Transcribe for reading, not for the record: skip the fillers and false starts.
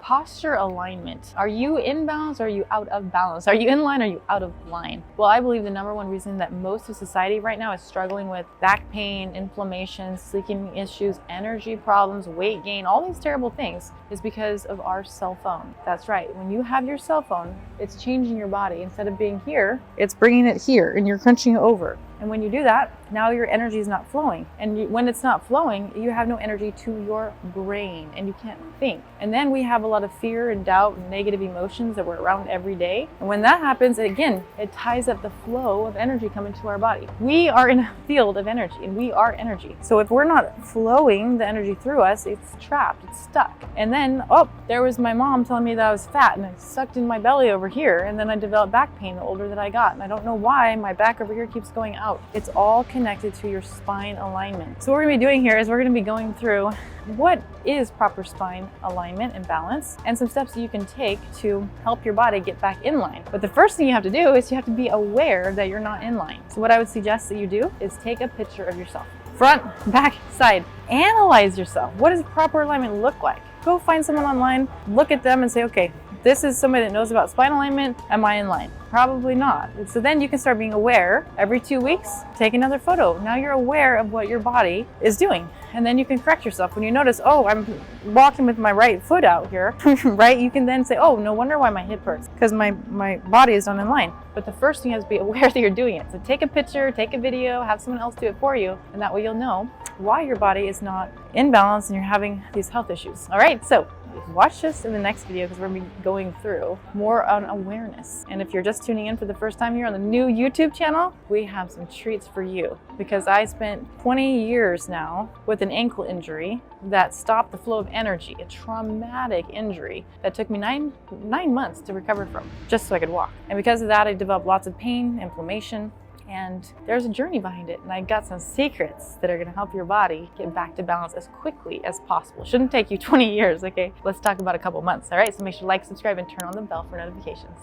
posture alignment. Are you in balance or are you out of balance? Are you in line or are you out of line? Well, I believe the number one reason that most of society right now is struggling with back pain, inflammation, sleeping issues, energy problems, weight gain, all these terrible things is because of our cell phone. That's right. When you have your cell phone, it's changing your body. Instead of being here, it's bringing it here and you're crunching it over. And when you do that, now your energy is not flowing. And when it's not flowing, you have no energy to your brain and you can't think. And then we have a lot of fear and doubt and negative emotions that we're around every day. And when that happens, again, it ties up the flow of energy coming to our body. We are in a field of energy and we are energy. So if we're not flowing the energy through us, it's trapped, it's stuck. And then, there was my mom telling me that I was fat and I sucked in my belly over here. And then I developed back pain the older that I got. And I don't know why my back over here keeps going out. It's all connected to your spine alignment. So what we're gonna be doing here is we're gonna be going through what is proper spine alignment and balance and some steps that you can take to help your body get back in line. But the first thing you have to do is you have to be aware that you're not in line. So what I would suggest that you do is take a picture of yourself. Front, back, side. Analyze yourself. What does proper alignment look like? Go find someone online, look at them and say, okay, this is somebody that knows about spine alignment. Am I in line? Probably not. So then you can start being aware. Every 2 weeks, take another photo. Now you're aware of what your body is doing. And then you can correct yourself. When you notice, I'm walking with my right foot out here, right? You can then say, no wonder why my hip hurts, because my body is not in line. But the first thing is be aware that you're doing it. So take a picture, take a video, have someone else do it for you. And that way you'll know why your body is not in balance and you're having these health issues. All right, so watch this in the next video because we're going to be going through more on awareness. And if you're just tuning in for the first time here on the new YouTube channel, we have some treats for you because I spent 20 years now with an ankle injury that stopped the flow of energy, a traumatic injury that took me nine months to recover from, just so I could walk. And because of that, I developed lots of pain, inflammation, and there's a journey behind it. And I got some secrets that are gonna help your body get back to balance as quickly as possible. Shouldn't take you 20 years, okay? Let's talk about a couple months, all right? So make sure to like, subscribe, and turn on the bell for notifications.